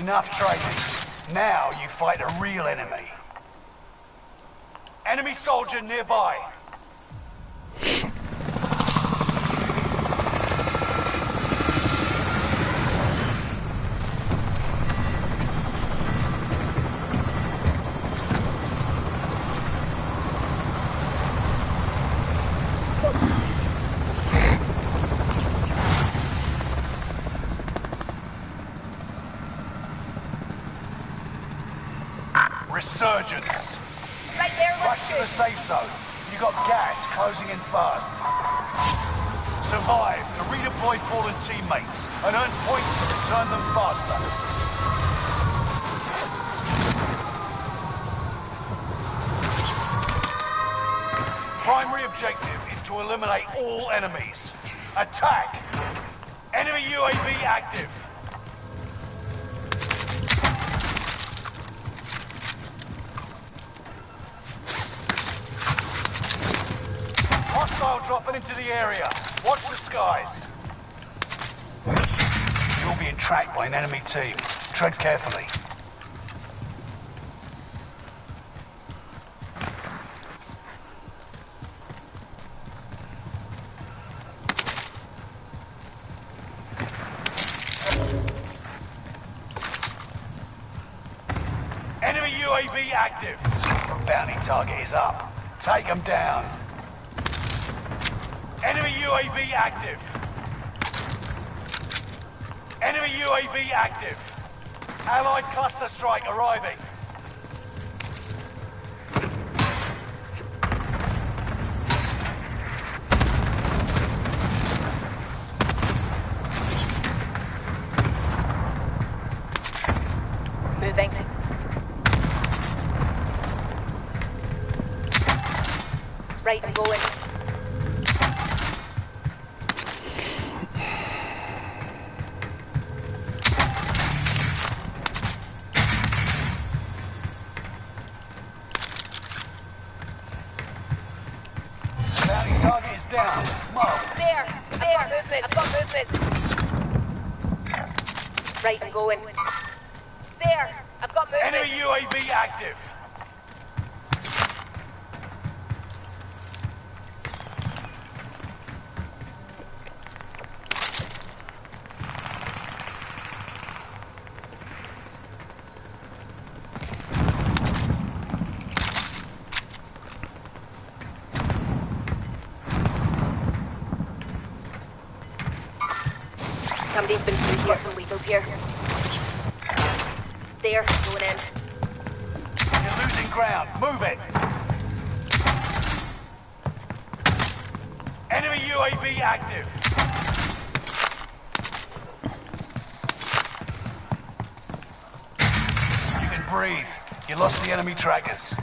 Enough training. Now you fight a real enemy. Enemy soldier nearby. Resurgence. Right there, Rush to the safe zone. You got gas closing in fast. Survive to redeploy fallen teammates and earn points to return them faster. Primary objective is to eliminate all enemies. Attack! Enemy UAV active. Hostile dropping into the area. Watch the skies. You're being tracked by an enemy team. Tread carefully. Enemy UAV active. Bounty target is up. Take them down. Enemy UAV active. Enemy UAV active. Allied cluster strike arriving. Moving. Right, I'm going. Bounty target is down. Mark. There! I've got movement. Right, I'm going. There! I've got movement. Enemy UAV active. Somebody's been through here from Weevil Pier. There, going in. You're losing ground. Move it. Enemy UAV active. You can breathe. You lost the enemy trackers.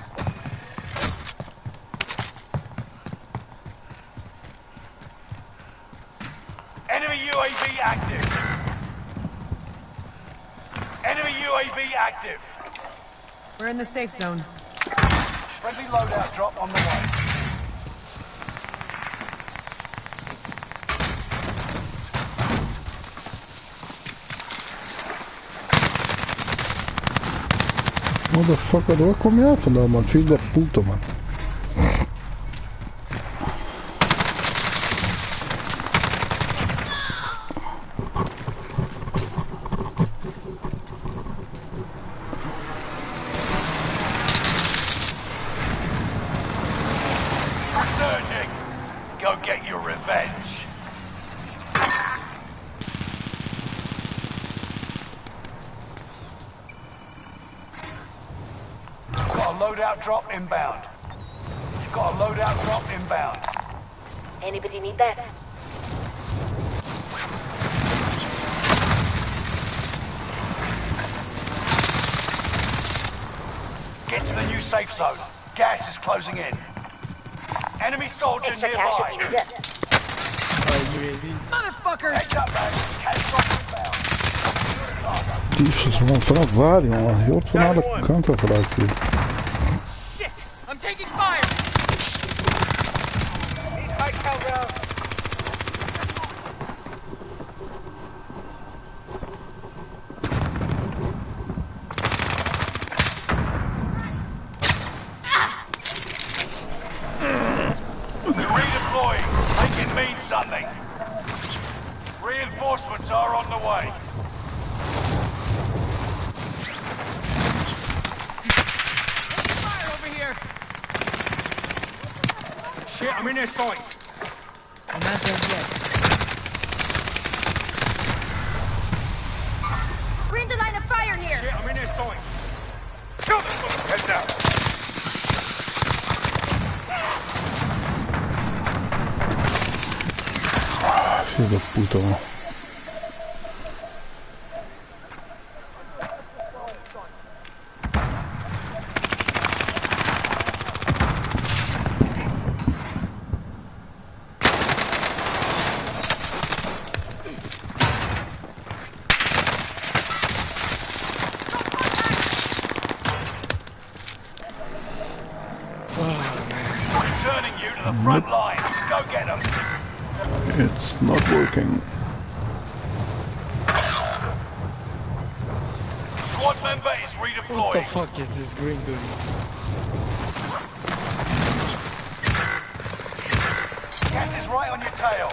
Enemy UAV active. Enemy UAV active. We're in the safe zone. Friendly loadout drop on the way. Motherfucker, var kommer jag ifrån då man? Fylla puta man. Resurging. Go get your revenge. Got a loadout drop inbound. You've got a loadout drop inbound. Anybody need that? Get to the new safe zone. Gas is closing in. Enemy soldier Extra cash if you nearby. need it. Motherfuckers! Heads up, man. Cash drop inbound. Jesus, man, vanaf waar, jongen? Je wordt van alle kanten geraakt hier. Shit! I'm taking fire! something. Reinforcements are on the way. Fire over here! Shit, I'm in their sights. I'm not dead yet. We're in the line of fire here! Shit, I'm in their sights. Kill this one. Head down. Filho da puta, mano. Returning you to the front line. Go get them. It's not working. Squad member is What the redeploying. fuck is this green doing? Gas is right on your tail.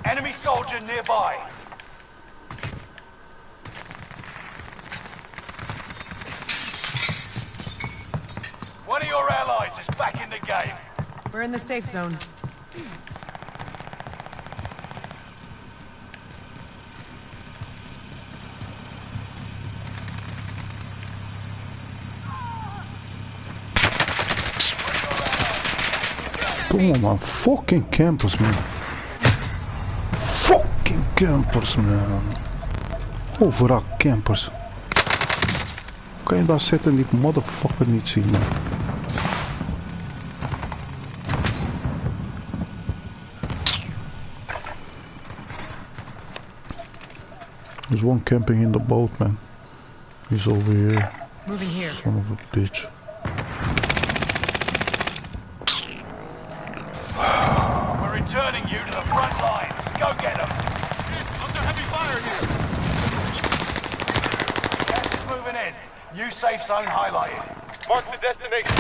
Enemy soldier nearby. One of your allies is back in the game. We're in the safe zone. Toma, man. Fucking campers, man. Fucking campers, man. Overal campers. Kan je daar zitten en die motherfucker niet zien, man? There's one camping in the boat, man. He's over here. Moving here. Son of a bitch. We're returning you to the front lines. Go get them. Under heavy fire here. Gas is moving in. New safe zone highlighted. Mark the destination.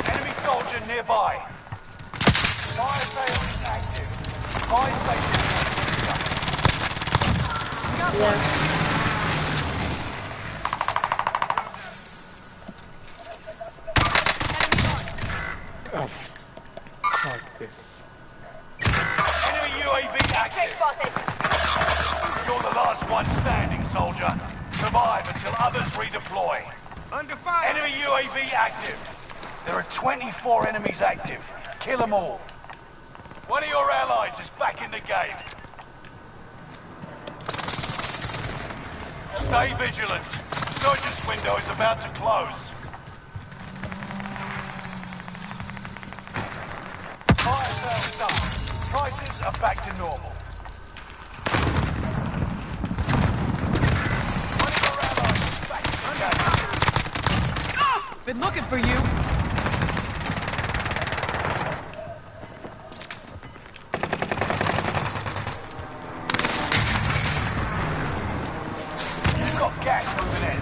Enemy soldier nearby. Fire sale is active. Fire station. Got one! Oh, fuck this. Enemy UAV Check active. spotted! You're the last one standing, soldier. Survive until others redeploy. Under fire. Enemy UAV active. There are 24 enemies active. Kill them all. One of your allies is back in the game. Stay vigilant. Surgeon's window is about to close. Fire sales done. Prices are back to normal. One of your allies is back in the game. Been looking for you! You've got gas moving in.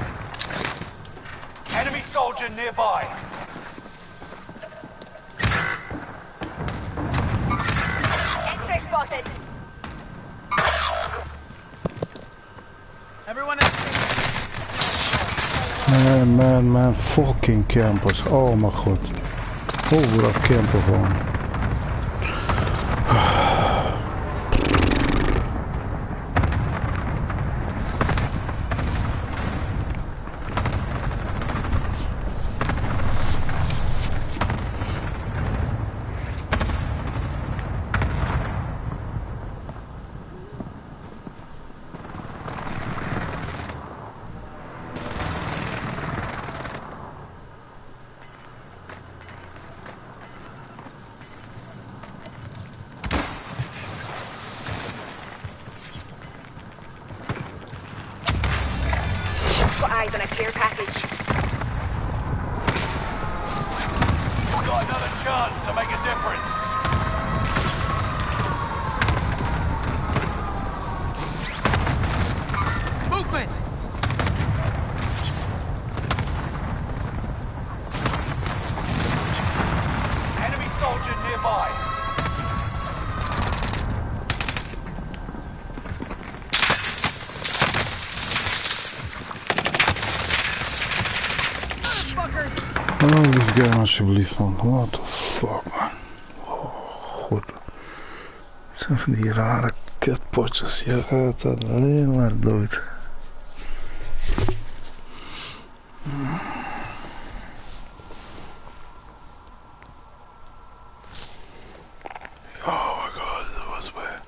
Enemy soldier nearby. X-ray spotted! Everyone in the Man, fucking campers. Oh mijn god. Overal camper gewoon. Got eyes on a care package. You've got another chance to make a difference. movement! Oh, lief game alsjeblieft man. What the fuck man. Oh, goed. Het zijn van die rare kutpotjes. Je gaat alleen maar dood. Oh my god, dat was bad.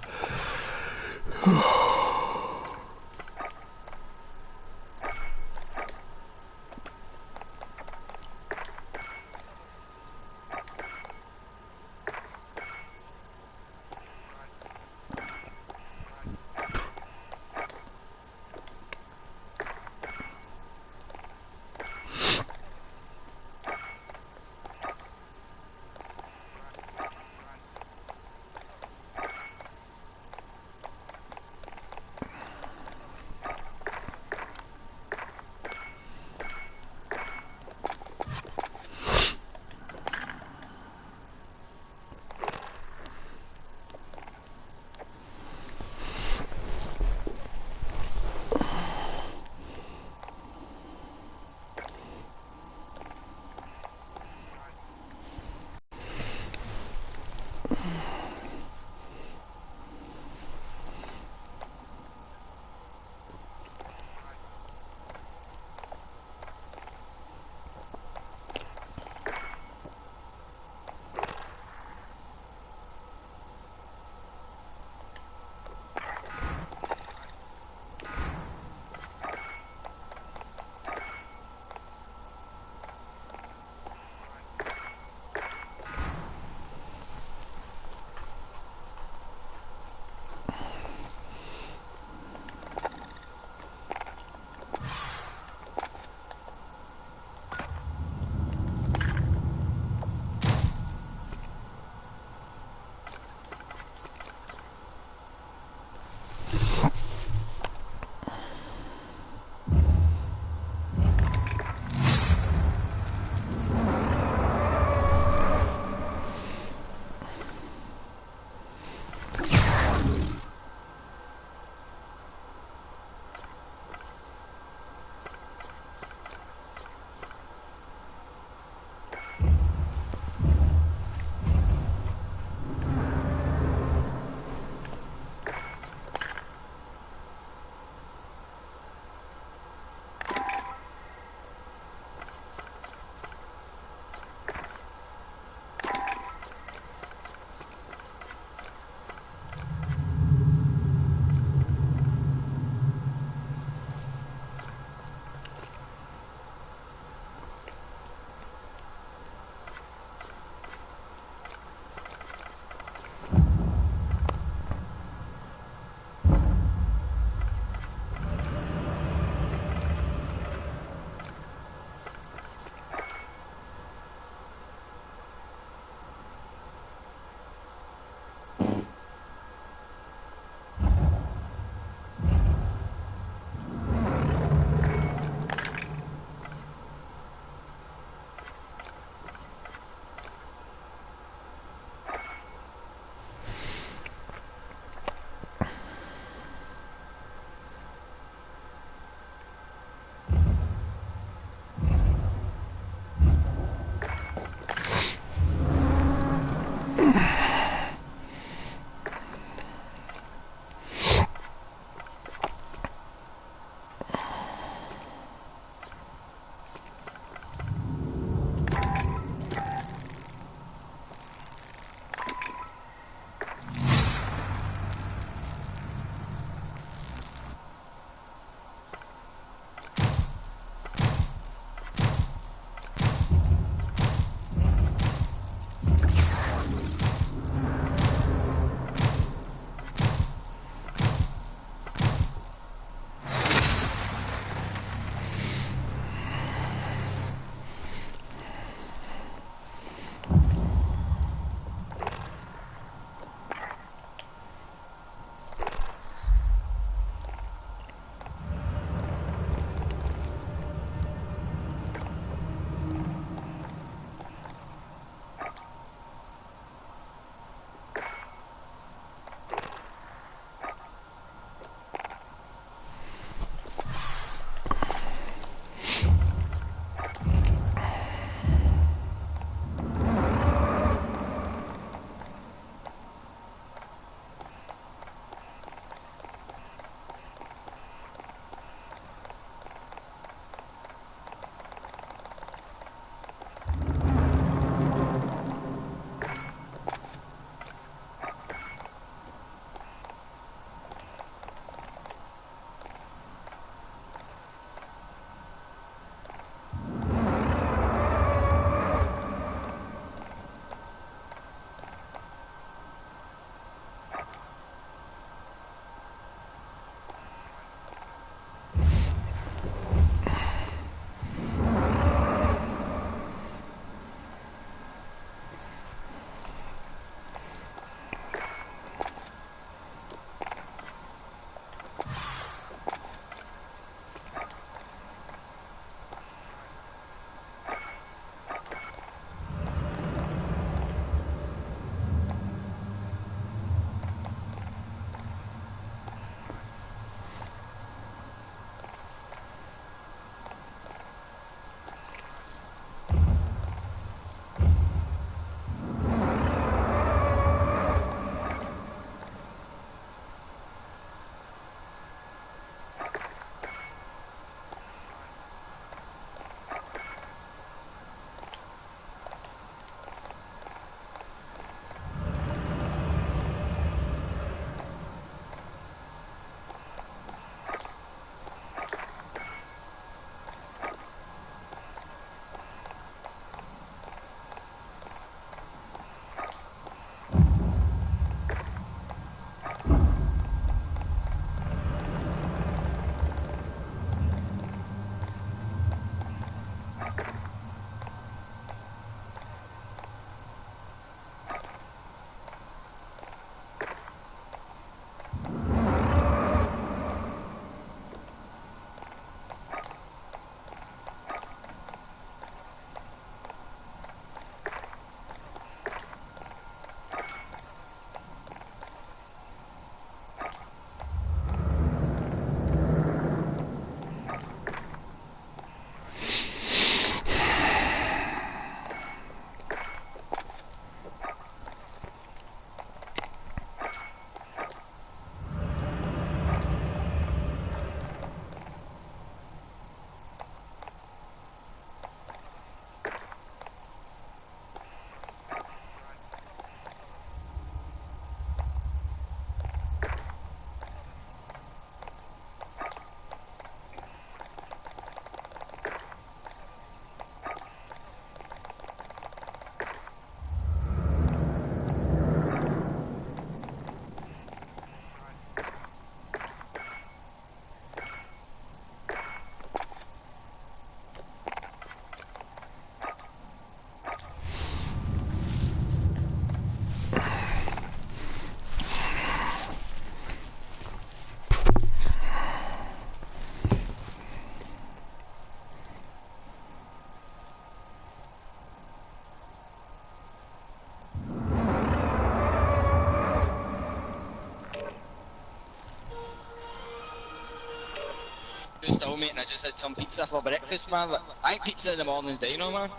still, mate, and I just had some pizza for breakfast, man. Like, I think pizza in the morning's dino, man.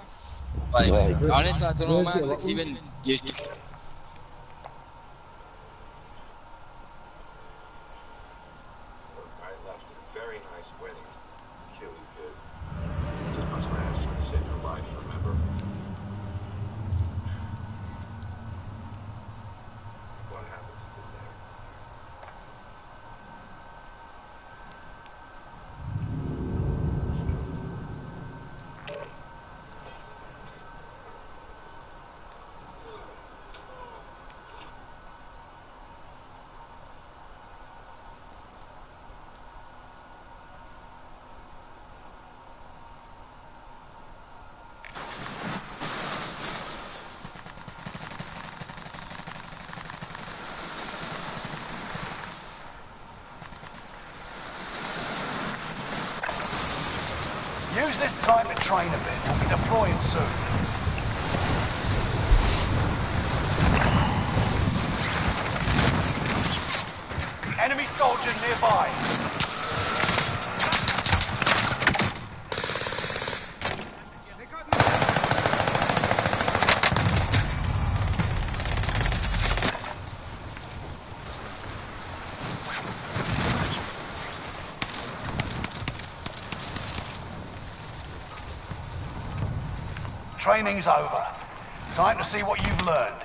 Like, honestly, I don't know, man. It's even you. Right left. Very nice wedding. Really good. Just my smash trying to save your life, remember? What happens today? Use this time to train a bit. We'll be deploying soon. Enemy soldier nearby. Training's over. Time to see what you've learned.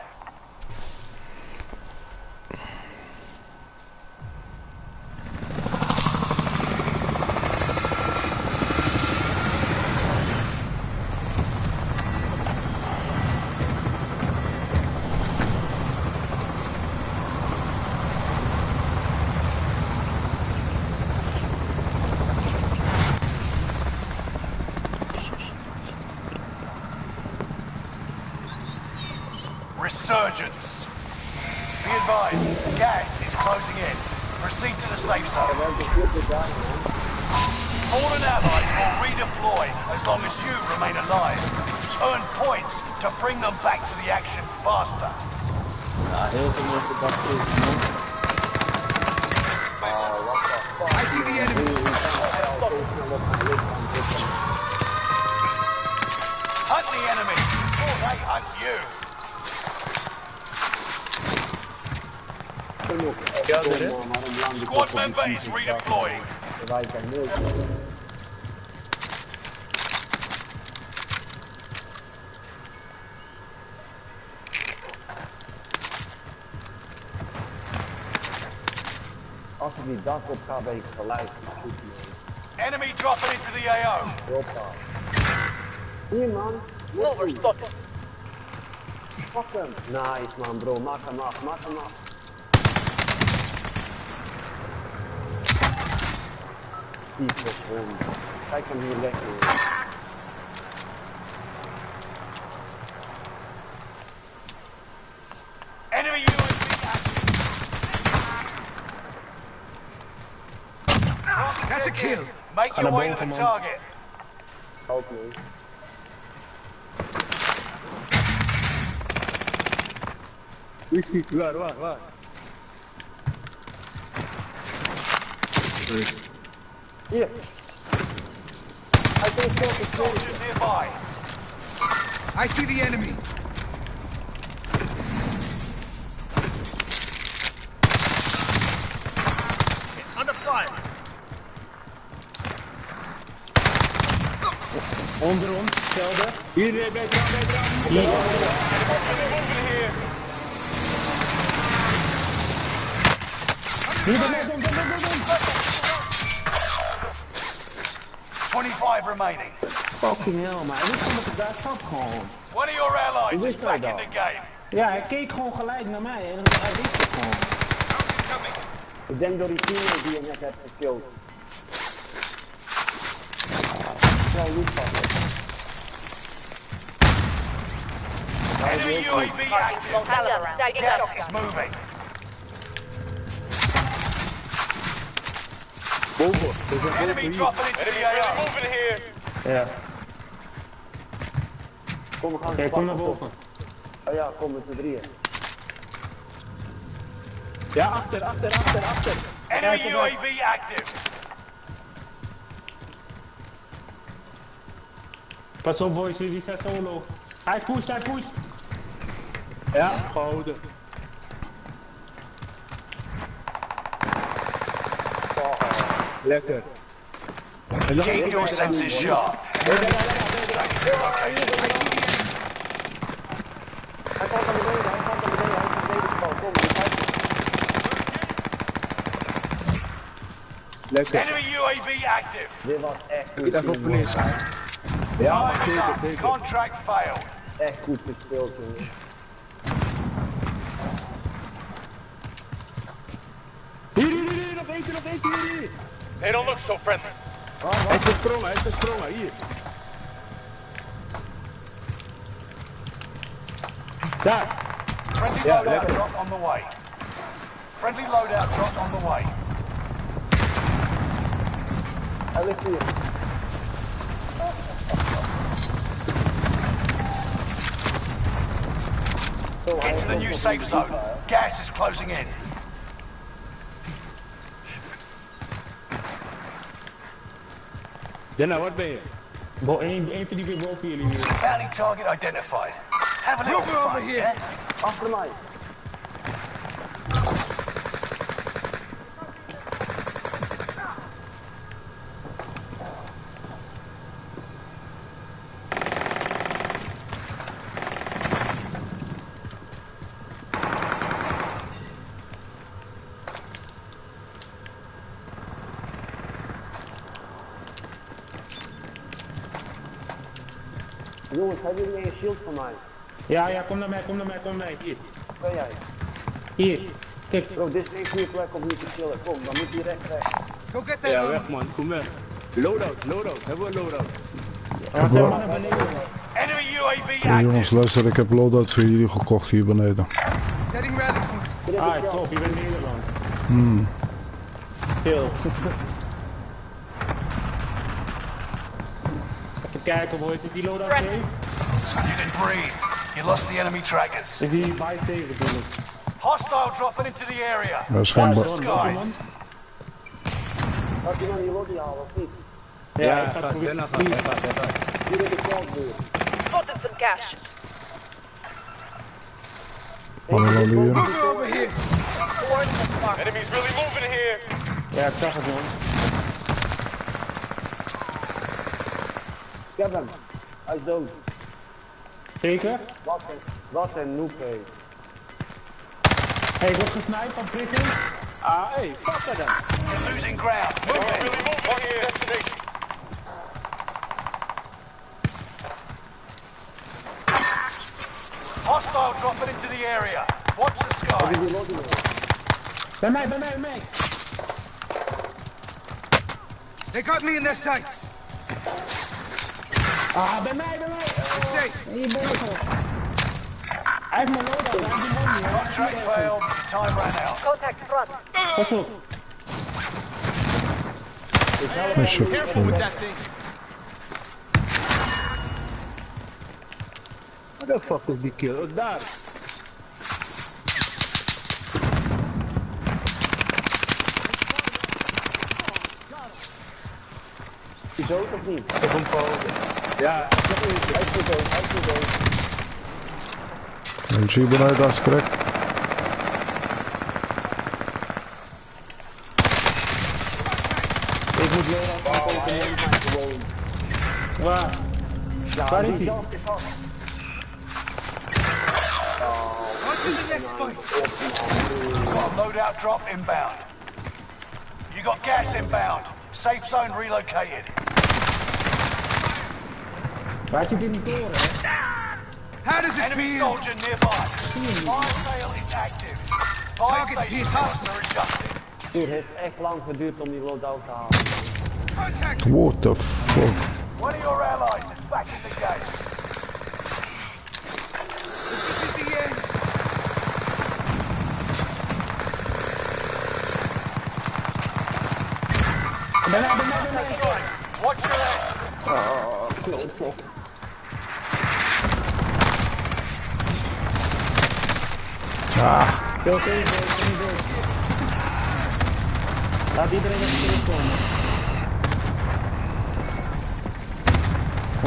Resurgence. Be advised, gas is closing in. Proceed to the safe zone. Fallen allies will redeploy as long as you remain alive. Earn points to bring them back to the action faster. I see the enemy. Hunt the enemy, or they hunt you. Squad member is redeploying. Als ik die dak op ga, ben ik gelijk. Enemy dropping into the AO. Hoppa. Hier man. Overstock. Fuck hem. Nice man bro, maak hem af, maak hem af. Tyfus hond. Kijk hem hier lekker. Enemy UAV active. That's a kill. Make your way to the target. Help me. Waar? Hier. Soldiers nearby. I see the enemy. Under fire. Onder ons, Strijder. Hier, beter aan. Hier. Moving here. Hier, 25 remaining. fucking hell, man. Hoe kom ik daar stap gewoon? One of your allies Hoe is wist back hij in dat? the game. Ja, hij keek gewoon gelijk naar mij en hij wist het gewoon. Ik denk door die teammate die je net hebt gekillt. Wel niet pakken. Enemy UAV active. Gas is moving. Boven. Er zijn Enemy dropping into the AO. Moving here. Ja. Kom, we gaan Kijk, kom naar boven. Oh ja, kom met z'n drieën. Ja, achter. Enemy UAV active. Pas op boys, die zijn solo. Hij push, hij push. Ja, gehouden. Lekker. Keep your senses sharp. Hij valt naar beneden, hij valt naar beneden, hij is naar beneden gevallen. Kom, die vijf. Lekker. Enemy UAV active. Dit was echt goed. Even op links. Time is up. Contract failed. Echt goed gespeeld, jongen. Hier, nog eentje, hier. They don't look so friendly. Hij is gesprongen, hier. Daar. Friendly Yeah, loadout lekker. drop on the way. Friendly loadout drop on the way. Hij ligt hier. Get to the new safe zone. Gas is closing in. Denna, wat ben je? Eén verdieping boven jullie hier. Bounty target identified. Have a little Move over fun, here. yeah? Achter mij. Jongens, hebben jullie een shield voor mij? Ja, kom naar mij, hier. Ben jij? Hier, kijk. Bro, dit is geen goede plek om niet te chillen. Kom, dan moet je recht weg. Go get that Ja, loot. weg man, kom weg. Loadout, hebben we een loadout? Enemy UAV Ja, active. jongens, luister, ik heb loadout voor jullie gekocht hier beneden. Setting rally point. Ah, top, je bent Nederland. Heel. Even kijken boys, is die loadout safe? You didn't breathe. You lost the enemy trackers. Is die bij safe bedoel ik? Hostile dropping into the area. Ja, schijnbaar. Watch the skies. Gaat iemand die lobby halen of niet? Ja, ik ga proberen. Hier in de kantbuurt. Spotted some cash. Hallo hier. Move over here. Towards the mark. Enemies really moving here. Ja, ik zag het man. Ik heb hem. Hij is dood. Zeker? Wat een noob, hé. Hey, ik word gesniped van prison. Ah, hey, fuck dat dan. You're losing ground. Move Really it. moving here. Destination. Hostile dropping into the area. Watch the skies. Die lobby nog. Bij mij. They got me in their sights. Ah, bij mij. It's safe. Hier ben ik al. Hij heeft mijn loadout, hij heeft die money. Hoor. Contract failed. Time ran out. Contact front. Pas op. Careful with that thing. What the fuck is die kill? Oh, daar. Is hij dood of niet? Of een poging. Ja, Hij is dood, hij is dood. Eentje hier beneden, dat is correct. ik moet loadout aankopen. Waar? Waar is hij? On to the next fight. Got a loadout drop inbound. You got gas inbound. Safe zone relocated. Waar zit in die toren? Hè? How does it Enemy feel? soldier nearby. Fire sale is active. Fire Target station is costs hostile. are adjusted. Het heeft echt lang geduurd om die loadout te halen. Contact. What the fuck? One of your allies is back in the game. This isn't the end. Bij mij. Watch your heads. Veel safe, boys. Laat iedereen even terugkomen.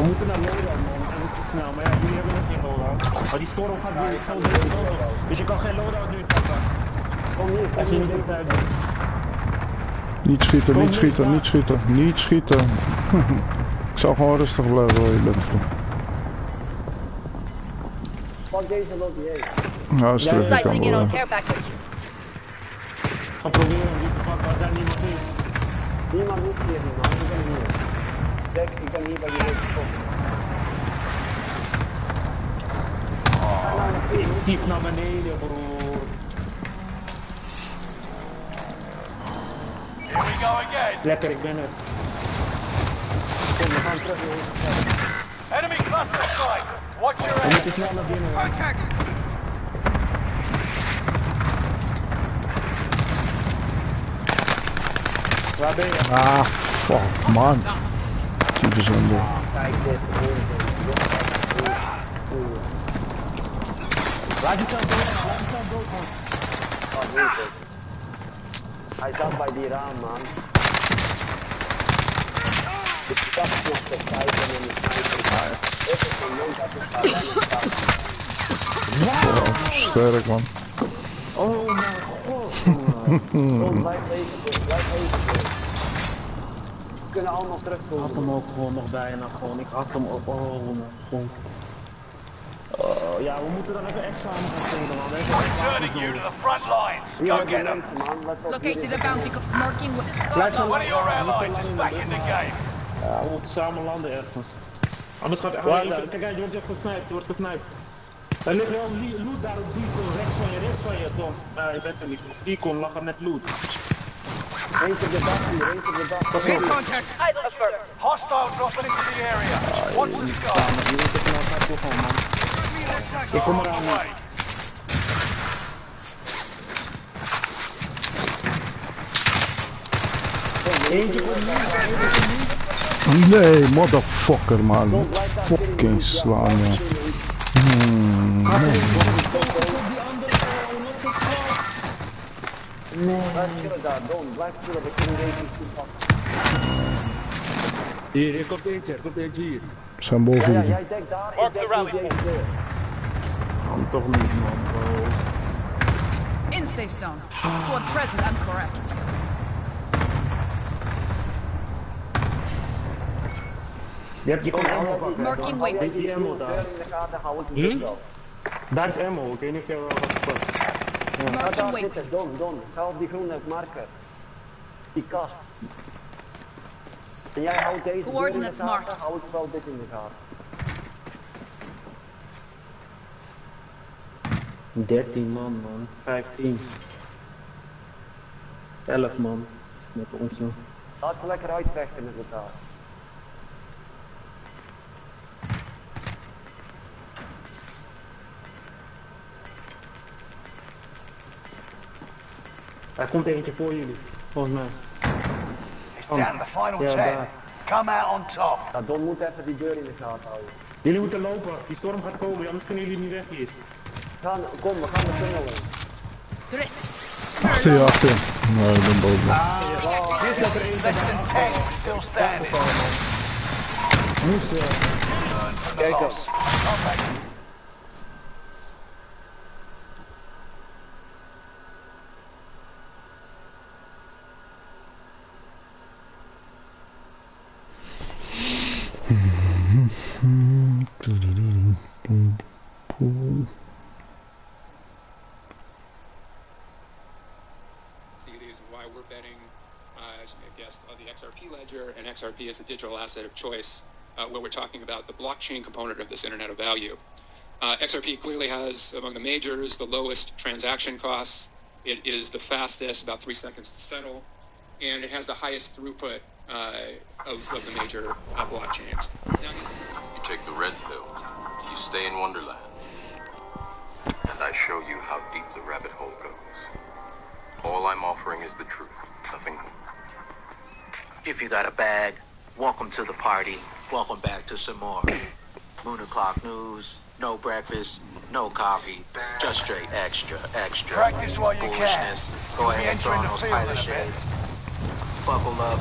We moeten naar loadout, man. We moeten te snel. Maar ja, jullie hebben nog geen loadout. Maar die storm gaat weer zo deze kant op. Dus je kan geen loadout nu pakken. Kom hier, Als je niet op tijd doet. Niet schieten, niet schieten, niet schieten, niet schieten. Ik zou gewoon rustig blijven waar je bent. Pak deze lot hierheen. Nou, is terug, ik kan Cycling in wel. on care package. Ga proberen om die te pakken als daar niemand is. Niemand hoeft hier niet, man. Ik ben hier. Kijk, ik ben hier bij jullie gekomen. Ik diep naar beneden, broer. Here we go again. Lekker, ik ben er. Kom, we gaan terug naar Enemy cluster strike. Watch your We head. moeten snel naar binnen. Contact! Waar ben je? Ah, fuck, man. Type zonde. Kijk dit, Laat jezelf dood, man. Laat jezelf dood, man. Oh, weet het. Hij zat bij die raam, man. De stad nog te kijken en de sniper. Dit is een mond dat is alleen Oh, sterk, man. Oh mijn god. Kom, blijf even, blijf even. We kunnen allemaal Ik terugkomen. had hem ook gewoon nog bijna gewoon. Ik had hem ook. Oh mijn god. Ja, we moeten dan even echt samen gaan spelen, man. Returning you to the front lines. Hier Go hebben get them. mensen, man. Let op, hier Located is- a bounty marking with the Blijf zo squad. One of your allies is back in the game. Ja, we moeten samen landen ergens. Anders gaat kijk, je wordt echt gesniped, je wordt gesniped. Er ligt wel loot daar op die kon, rechts van je, Tom. Je bent er niet. Die kon lag er net loot. Eens op de dag hier, eens op de dag. Hit contact! Eyes confirmed. Hostile dropping into the area. Watch the sky. Je moet er snel naartoe gaan, man. Ik kom eraan. Away. Eentje komt Nee, motherfucker, man. Fucking slaan, man. Blijf chillen daar, Don. Blijf chillen, we kunnen deze niet pakken. Hier komt eentje hier. Ze zijn boven Ja, jullie. jij denkt daar, Mark ik the denk rally niet deze deur. Kan toch niet, man. In safe zone. Squad present and correct. Je kan ammo pakken. Marking Hou jij waypoint. Die ammo deur daar. in de gaten, hou ik die wel. Daar is ammo, ik weet niet of jij wel wat gepakt. Ga Marking daar waypoint. zitten, Don. Ga op die groene marker. Die kast. En jij houdt deze deur in de Coordinates gaten, marked. hou ik wel dit in de gaten. 13 man, man. 15. 11 man. Met ons, man. Laat ze lekker uitvechten met elkaar. Er komt eentje voor jullie, volgens mij. It's down to the final Ja, 10. daar. Come out on top. Ja, Don moet even die deur in de gaten houden. Jullie moeten lopen, die storm gaat komen, anders kunnen jullie niet weg hier. Kom, we gaan de tunnel in. Threat. Achter je, achter je. Nee, ik ben boven. Less than 10 still standing. Learn from the loss. Contact. The reason why we're betting, as you may have guessed, on the XRP ledger, and XRP is a digital asset of choice, where we're talking about the blockchain component of this Internet of Value. XRP clearly has, among the majors, the lowest transaction costs. It is the fastest, about 3 seconds to settle, and it has the highest throughput of the major blockchains. You take the red pill, you stay in Wonderland, and I show you how deep the rabbit hole goes. All I'm offering is the truth, nothing more. If you got a bag, welcome to the party. Welcome back to some more. Moon o'clock news, no breakfast, no coffee, just straight extra. Practice while you can. Foolishness. Go We'll be ahead and throw on entering the those field in pilot a bit. shades. Buckle up,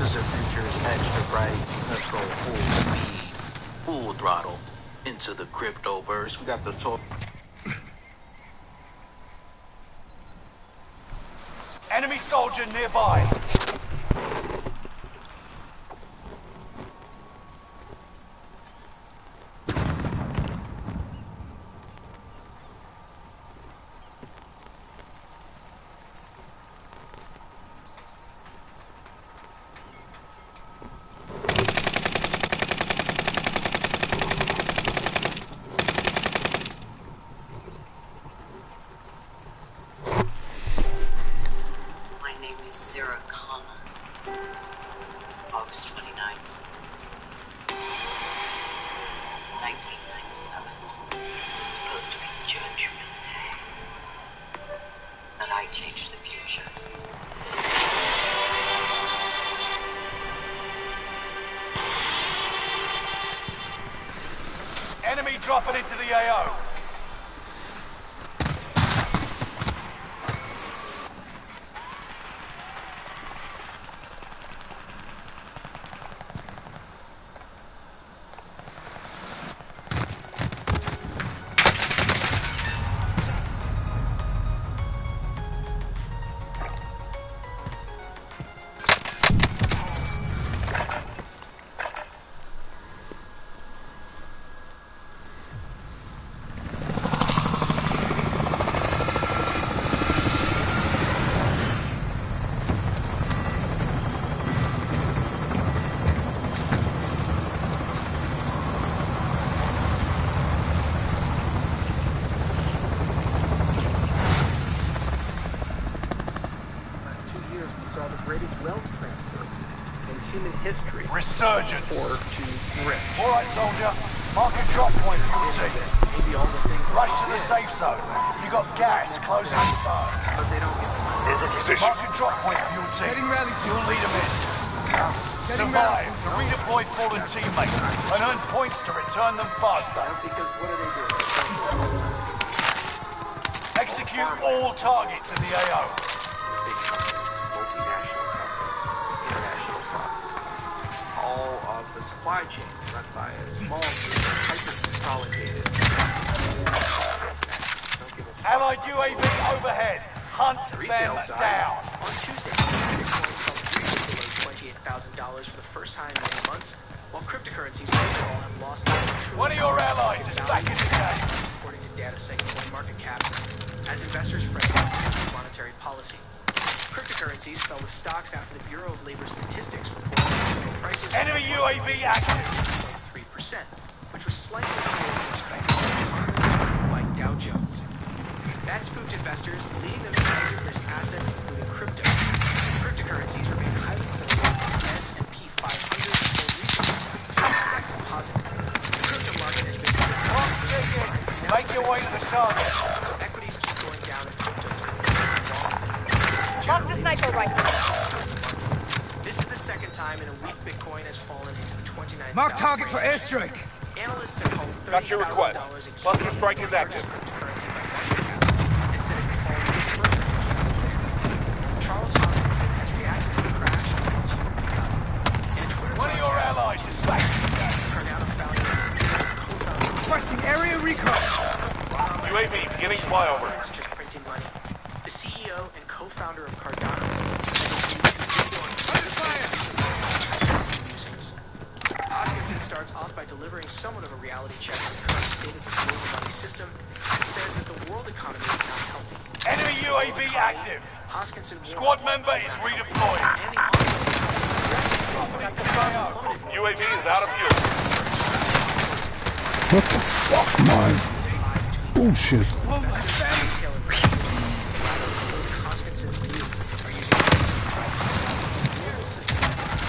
cause the future is extra bright. Let's go full speed. throttle into the cryptoverse. We got the talk. Enemy soldier nearby. August 29, 1997. It was supposed to be Judgment Day. But I changed the future. Enemy dropping into the AO. History. Resurgence. Or to grit. Alright, soldier. Mark a drop point for your team. Maybe all the things Rush to the safe zone. You got gas closing in fast. but they don't get Move in position. Mark a drop point for your team. Setting rally. You'll lead them in. Setting Survive to redeploy fallen teammates and earn points to return them faster. because what are they doing? Execute all targets in the AO. Big companies, multinational companies, international funds. All of the supply chain run by a small group of hyper-consolidated. Don't give a fuck. Allied UAV overhead. Hunt The them retail side, down. on Tuesday, Bitcoin fell briefly below $28,000 for the first time in many months, while cryptocurrencies overall have lost more than $1 trillion. One of your allies is back in the game. According to data citing CoinMarketCap, as investors fret about monetary policy. Cryptocurrencies fell with stocks after the Bureau of Labor Statistics reported that prices Enemy UAV active. 3%, which was slightly higher than expected by economists like Dow Jones. That spooked investors, leading them to exit risk assets, including crypto. Cryptocurrencies remain highly correlated with the S&P 500 or recently NASDAQ composite. The crypto market has been Make your way to the target. so equities keep going down and cryptos Mark the sniper rifle. This is the second time in a week Bitcoin has fallen into the 29,000 Mark target for range. airstrike. Analysts have called Got your request. $30,000 in Cluster strike is active. cryptocurrency by market cap, and said it could fall even further. Charles Hoskinson has reacted to the crash and wants you to pick up. In a Twitter One of your broadcast, allies is back in the game. Cardano founder and co-founder Requesting area recon. UAV beginning flyover. It's just printing money. The CEO and co-founder of Cardano Hoskinson starts off by delivering somewhat of a reality check on the current state of the global money system and says that the world economy is not healthy. Enemy UAV active. Hoskinson Squad member is redeployed. UAV is out of fuel. What the fuck, man? Bullshit. Hoskinson's view are using global system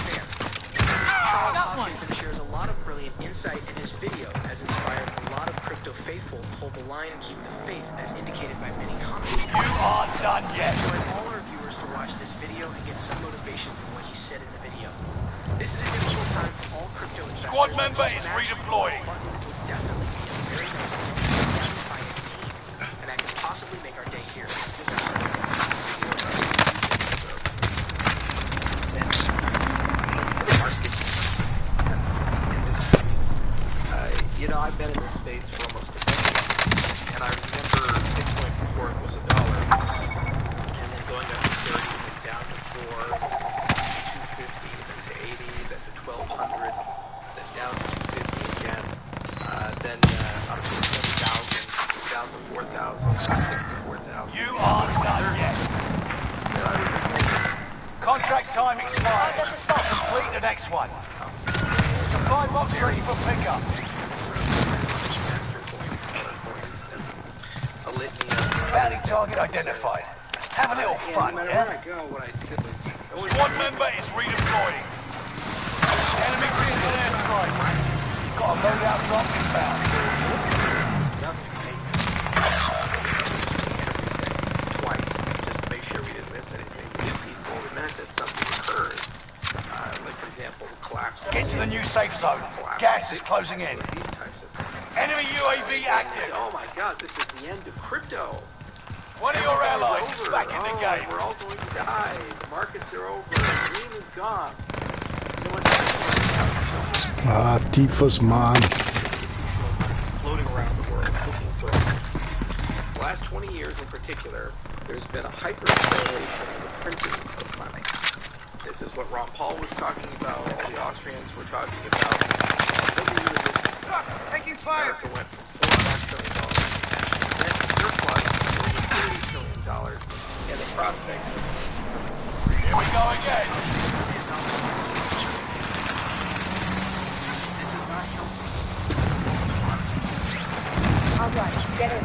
fair. Charles Hoskinson shares a lot of brilliant insight, and his video has inspired a lot of crypto faithful to hold the line and keep the faith, as indicated by many comments. You are done yet. I join all our viewers to watch this video and get some motivation from what he said in the video. This is a difficult time for all crypto investors. Squad member is Smashing redeploying. the button would definitely be a very nice thing to satisfy a team, and that could possibly make our day here. You know, I've been in this space for almost a decade, and I remember Bitcoin before it was $1, and then going up to 30, then down to 4, 250, then to 80, then to 1200, then down to 250 again, then up to 20,000, down to 4,000, 64,000. You aren't done yet. Contract time expired. Complete the next one. Supply box ready for pickup. Bounty target identified. Have a little fun, yeah? Squad member is redeploying. Enemy vehicle airstrike. Got a loadout drop inbound. Twice, just to make sure we didn't miss anything. We give people the minute that something occurs. Like, for example, the collapse. Get to the new safe zone. Gas is closing in. Enemy UAV active. Oh my god, this is the end of crypto. One of your allies is back in the game. We're all going to die. The markets are over. The dream is gone. You know what's happening? Ah, tyfus, man. Floating around the world looking for the last 20 years in particular, there's been a hyper-acceleration in the printing of money. This is what Ron Paul was talking about, all the Austrians were talking about. Taking fire! America went from $4.5 trillion then surplus to over $30 trillion, and the prospect of... Here we go again. This is not healthy. All right, get in.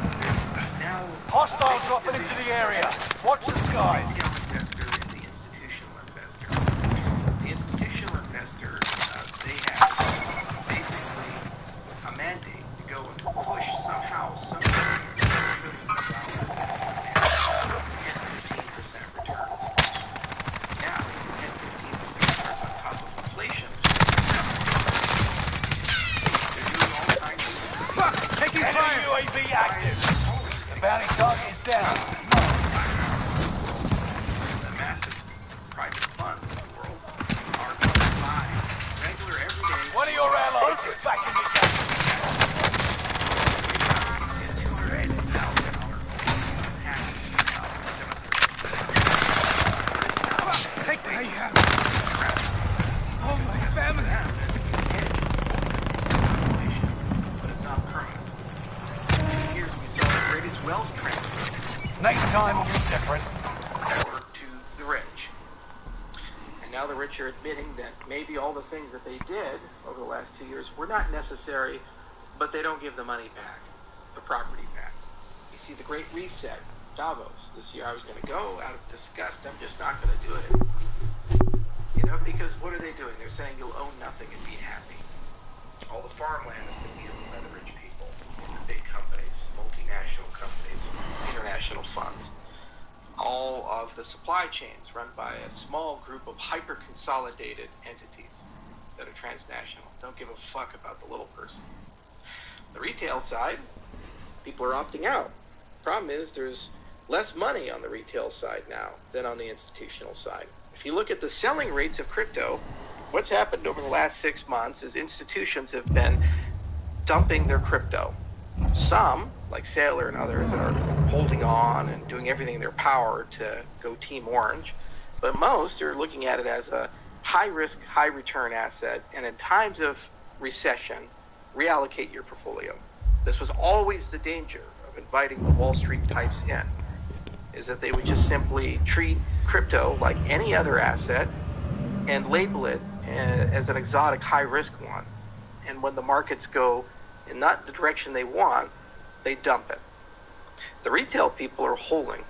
Now, Hostile dropping into the area. Watch the skies. The institutional investor, they have basically a mandate to go and push somehow, some way, get 15% returns. Now, get 15% returns on top of inflation. They're doing all kinds of... Fuck! Taking fire! UAV active. The bounty target is down. The massive private funds in the world are going to buy regular everyday... One of your allies is back in the game. Take me! Oh, my family! But it's not permanent. Here's we saw the greatest wealth transfer. Next time will be different. To the rich. And now the rich are admitting that maybe all the things that they did over the last 2 years were not necessary, but they don't give the money back, the property back. You see, the Great Reset, Davos, this year I was going to go out of disgust. I'm just not going to do it. You know, because what are they doing? They're saying you'll own nothing and be happy. All the farmland has been given by the rich people, the big companies, multinational companies, international funds. All of the supply chains run by a small group of hyper-consolidated entities that are transnational. Don't give a fuck about the little person. The retail side, people are opting out. Problem is there's less money on the retail side now than on the institutional side. If you look at the selling rates of crypto, what's happened over the last 6 months is institutions have been dumping their crypto. Some, like Sailor and others, are holding on and doing everything in their power to go Team Orange. But most are looking at it as a high-risk, high-return asset, and in times of recession, reallocate your portfolio. This was always the danger of inviting the Wall Street types in, is that they would just simply treat crypto like any other asset and label it as an exotic, high-risk one. And when the markets go in not the direction they want, they dump it. The retail people are holding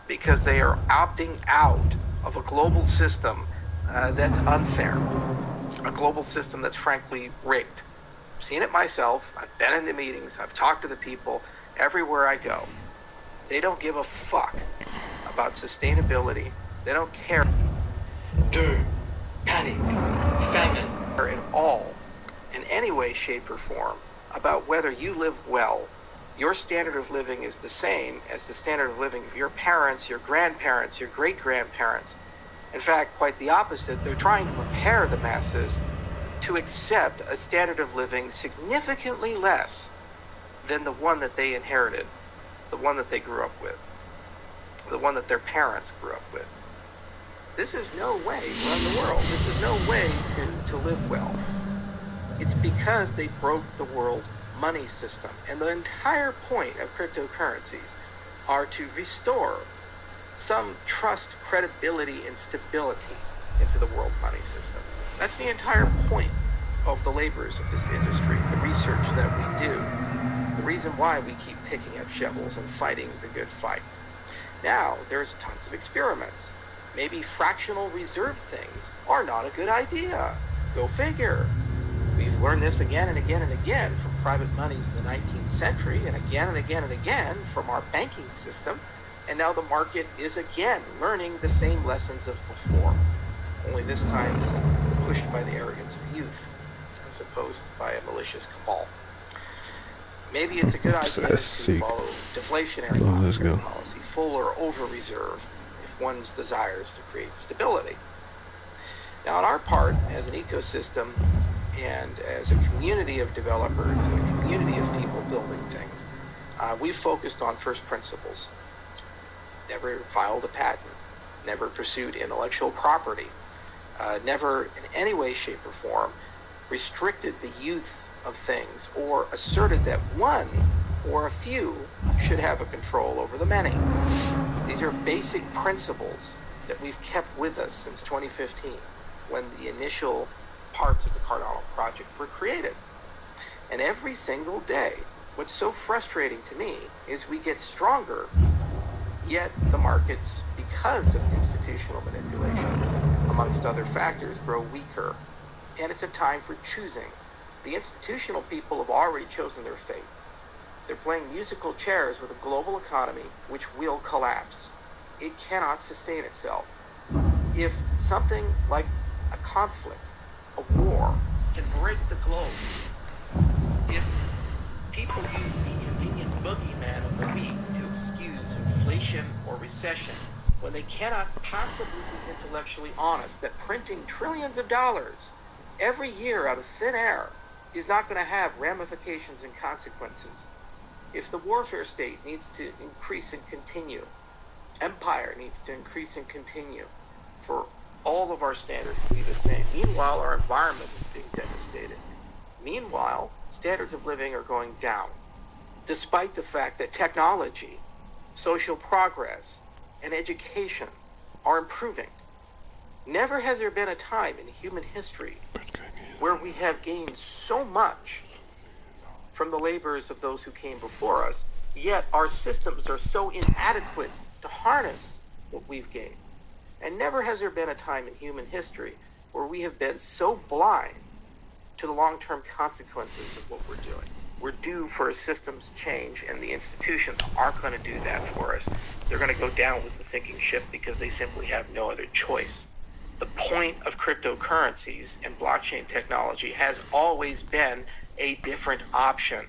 because they are opting out of a global system that's unfair, a global system that's frankly rigged. I've seen it myself. I've been in the meetings. I've talked to the people everywhere I go. They don't give a fuck about sustainability. They don't care. Panic, famine, or at all, in any way, shape, or form, about whether you live well. Your standard of living is the same as the standard of living of your parents, your grandparents, your great-grandparents. In fact, quite the opposite. They're trying to prepare the masses to accept a standard of living significantly less than the one that they inherited, the one that they grew up with, the one that their parents grew up with. This is no way to run the world. This is no way to live well. It's because they broke the world money system. And the entire point of cryptocurrencies are to restore some trust, credibility, and stability into the world money system. That's the entire point of the labors of this industry, the research that we do, the reason why we keep picking up shovels and fighting the good fight. Now, there's tons of experiments. Maybe fractional reserve things are not a good idea. Go figure. We've learned this again and again and again from private monies in the 19th century, and again and again and again from our banking system. And now the market is again learning the same lessons of before, only this time pushed by the arrogance of youth as opposed by a malicious cabal. Maybe it's a good idea to follow deflationary monetary policy, full or over reserve, if one's desires to create stability. Now, on our part, as an ecosystem and as a community of developers and a community of people building things, we've focused on first principles. Never filed a patent, never pursued intellectual property, never in any way, shape, or form restricted the youth of things or asserted that one or a few should have a control over the many. These are basic principles that we've kept with us since 2015, when the initial parts of the Cardano project were created. And every single day, what's so frustrating to me is we get stronger, yet the markets, because of institutional manipulation, amongst other factors, grow weaker. And it's a time for choosing. The institutional people have already chosen their fate. They're playing musical chairs with a global economy which will collapse. It cannot sustain itself. If something like a conflict, a war, can break the globe, if people use the convenient boogeyman of the week to excuse inflation or recession, when they cannot possibly be intellectually honest that printing trillions of dollars every year out of thin air is not going to have ramifications and consequences. If the warfare state needs to increase and continue, empire needs to increase and continue for all of our standards to be the same. Meanwhile, our environment is being devastated. Meanwhile, standards of living are going down, despite the fact that technology, social progress, and education are improving. Never has there been a time in human history where we have gained so much from the labors of those who came before us, yet our systems are so inadequate to harness what we've gained. And never has there been a time in human history where we have been so blind to the long-term consequences of what we're doing. We're due for a systems change, and the institutions aren't going to do that for us. They're going to go down with the sinking ship because they simply have no other choice. The point of cryptocurrencies and blockchain technology has always been a different option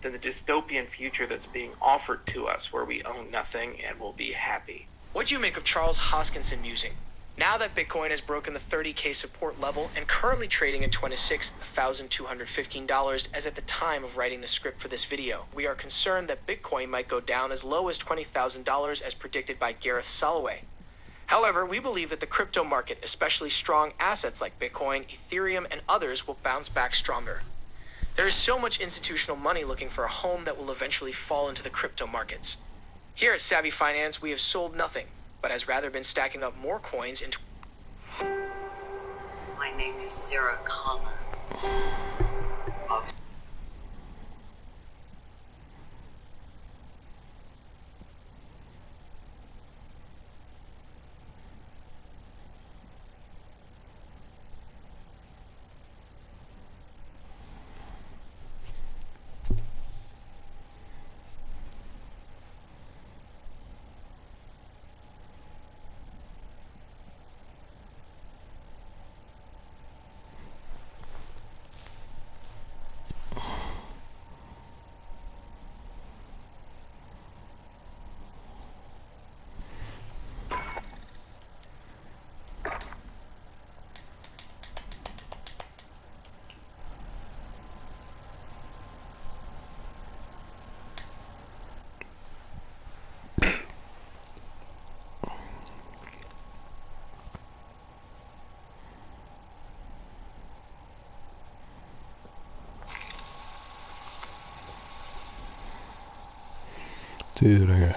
than the dystopian future that's being offered to us, where we own nothing and will be happy. What do you make of Charles Hoskinson musing? Now that Bitcoin has broken the 30K support level and currently trading at $26,215 as at the time of writing the script for this video, we are concerned that Bitcoin might go down as low as $20,000 as predicted by Gareth Soloway. However, we believe that the crypto market, especially strong assets like Bitcoin, Ethereum, and others, will bounce back stronger. There is so much institutional money looking for a home that will eventually fall into the crypto markets. Here at Savvy Finance, we have sold nothing, but has rather been stacking up more coins into... My name is Sarah Connor. Teringen.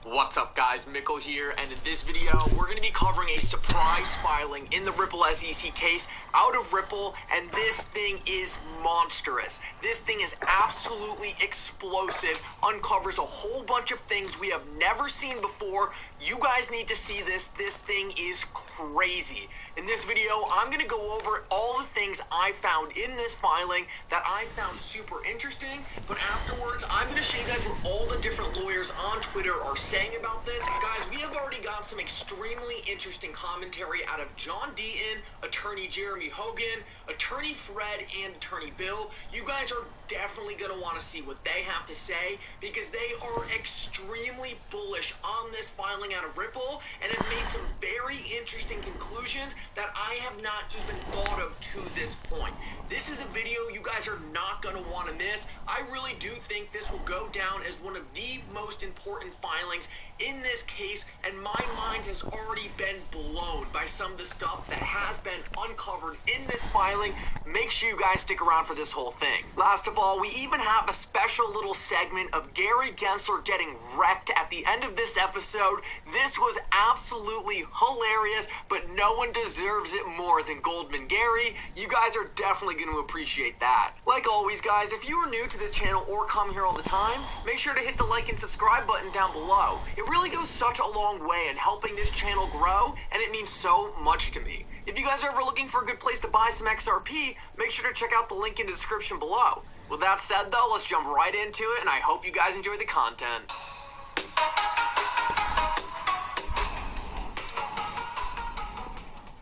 What's up guys, Mikkel here, and in this video, we're going to be covering a surprise filing in the Ripple SEC case out of Ripple, and this thing is monstrous. This thing is absolutely explosive, uncovers a whole bunch of things we have never seen before. You guys need to see this. This thing is crazy. In this video, I'm going to go over all the things I found in this filing that I found super interesting, but afterwards, I'm going to show you guys what all the different lawyers on Twitter are saying about this. Guys, we have already got some extremely interesting commentary out of John Deaton, attorney Jeremy Hogan, attorney Fred, and attorney Bill. You guys are definitely going to want to see what they have to say because they are extremely bullish on this filing out of Ripple and have made some very interesting conclusions that I have not even thought of to this point. This is a video you guys are not going to want to miss. I really do think this will go down as one of the most important filings in this case, and my mind has already been blown by some of the stuff that has been uncovered in this filing. Make sure you guys stick around for this whole thing. Last of all, we even have a special little segment of Gary Gensler getting wrecked at the end of this episode. This was absolutely hilarious, but no one deserves it more than Goldman Gary. You guys are definitely going to appreciate that. Like always, guys, if you are new to this channel or come here all the time, make sure to hit the like and subscribe button down below. It really goes such a long way in helping this channel grow, and it means so much to me. If you guys are ever looking for a good place to buy some XRP, make sure to check out the link in the description below. With that said, though, let's jump right into it, and I hope you guys enjoy the content.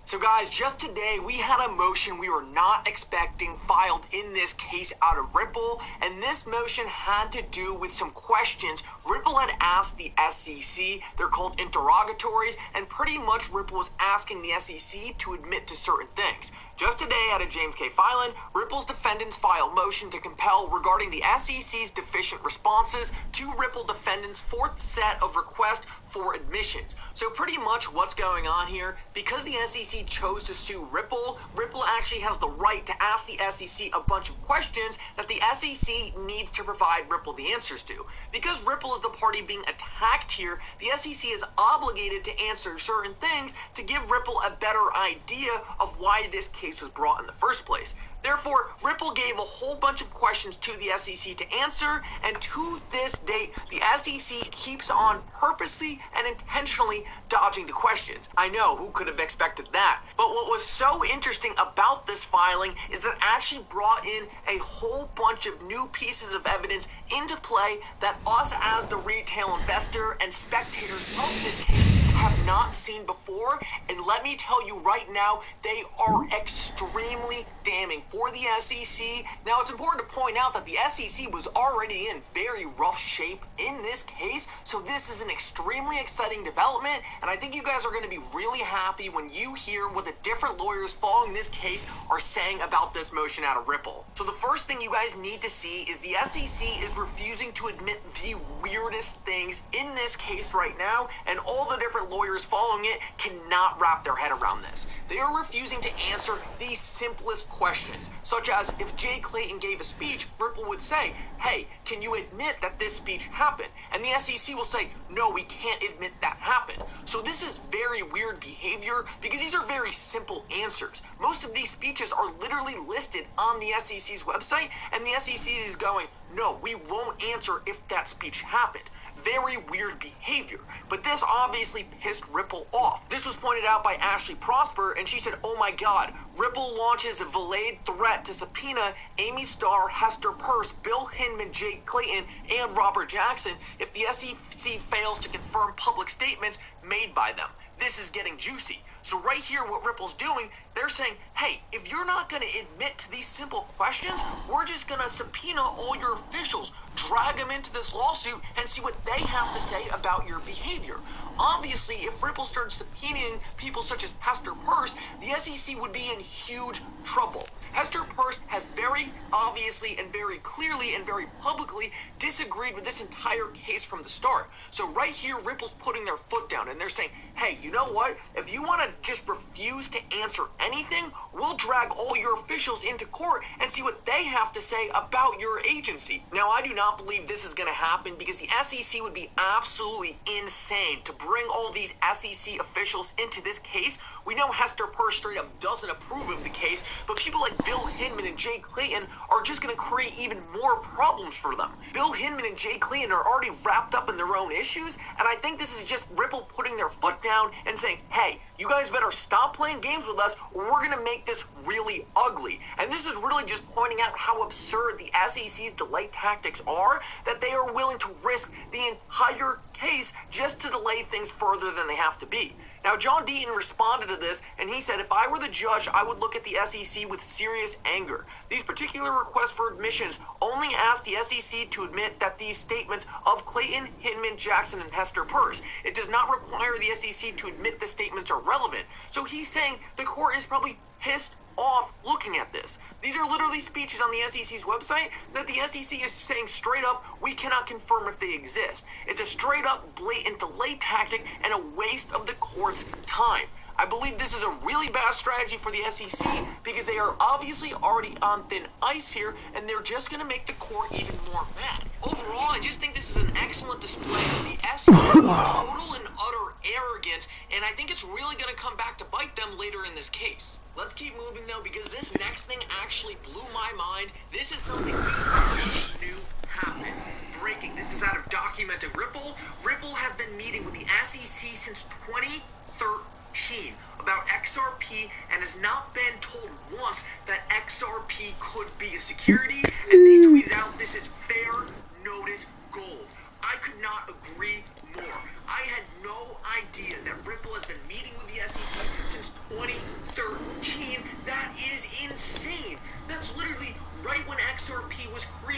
So guys, just today we had a motion we were not expecting filed in this case out of Ripple, and this motion had to do with some questions Ripple had asked the SEC. They're called interrogatories, and pretty much Ripple was asking the SEC to admit to certain things. Just today out of James K. Filan, Ripple's defendants filed motion to compel regarding the SEC's deficient responses to Ripple defendants' fourth set of requests for admissions. So pretty much what's going on here, because the SEC chose to sue Ripple, Ripple actually has the right to ask the SEC a bunch of questions that the SEC needs to provide Ripple the answers to. Because Ripple is the party being attacked here, the SEC is obligated to answer certain things to give Ripple a better idea of why this case was brought in the first place. Therefore, Ripple gave a whole bunch of questions to the SEC to answer, and to this date, the SEC keeps on purposely and intentionally dodging the questions. I know, who could have expected that? But what was so interesting about this filing is that it actually brought in a whole bunch of new pieces of evidence into play that us as the retail investor and spectators of this case have not seen before, and let me tell you right now, they are extremely damning for the SEC. Now, it's important to point out that the SEC was already in very rough shape in this case, so this is an extremely exciting development, and I think you guys are going to be really happy when you hear what the different lawyers following this case are saying about this motion out of Ripple. So the first thing you guys need to see is the SEC is refusing to admit the weirdest things in this case right now, and all the different lawyers following it cannot wrap their head around this. They are refusing to answer the simplest questions, such as if Jay Clayton gave a speech, Ripple would say, hey, can you admit that this speech happened? And the SEC will say, no, we can't admit that happened. So this is very weird behavior because these are very simple answers. Most of these speeches are literally listed on the SEC's website, and the SEC is going, no, we won't answer if that speech happened. Very weird behavior, but this obviously pissed Ripple off. This was pointed out by Ashley Prosper, and she said, oh my god, Ripple launches a velated threat to subpoena Amy Starr, Hester Peirce, Bill Hinman, Jay Clayton, and Robert Jackson if the SEC fails to confirm public statements made by them. This is getting juicy. So right here, what Ripple's doing, they're saying, hey, if you're not going to admit to these simple questions, we're just going to subpoena all your officials. drag them into this lawsuit and see what they have to say about your behavior. Obviously, if Ripple started subpoenaing people such as Hester Peirce, the SEC would be in huge trouble. Hester Peirce has very obviously and very clearly and very publicly disagreed with this entire case from the start. So right here, Ripple's putting their foot down and they're saying, hey, you know what? If you want to just refuse to answer anything, we'll drag all your officials into court and see what they have to say about your agency. Now, I do not believe this is going to happen because the SEC would be absolutely insane to bring all these SEC officials into this case. We know Hester Peirce straight up doesn't approve of the case, but people like Bill Hinman and Jay Clayton are just going to create even more problems for them. Bill Hinman and Jay Clayton are already wrapped up in their own issues, and I think this is just Ripple putting their foot down and saying, hey, you guys better stop playing games with us or we're going to make this really ugly. And this is really just pointing out how absurd the SEC's delay tactics are, that they are willing to risk the entire case just to delay things further than they have to be. Now, John Deaton responded to this, and he said, if I were the judge, I would look at the SEC with serious anger. These particular requests for admissions only ask the SEC to admit that these statements of Clayton, Hinman, Jackson, and Hester Peirce. It does not require the SEC to admit the statements are relevant. So he's saying the court is probably pissed off looking at this. These are literally speeches on the SEC's website that the SEC is saying straight up, we cannot confirm if they exist. It's a straight up blatant delay tactic and a waste of the court's time. I believe this is a really bad strategy for the SEC because they are obviously already on thin ice here and they're just going to make the court even more mad. Overall, I just think this is an excellent display of the SEC's total and utter arrogance, and I think it's really going to come back to bite them later in this case. Let's keep moving though, because this next thing actually blew my mind. This is something we never knew happened. Breaking. This is out of Documented Ripple. Ripple has been meeting with the SEC since 2013 about XRP and has not been told once that XRP could be a security. And they tweeted out, this is fair notice gold. I could not agree more. I had no idea that Ripple has been meeting with the SEC since 2013. That is insane. That's literally right when XRP was created.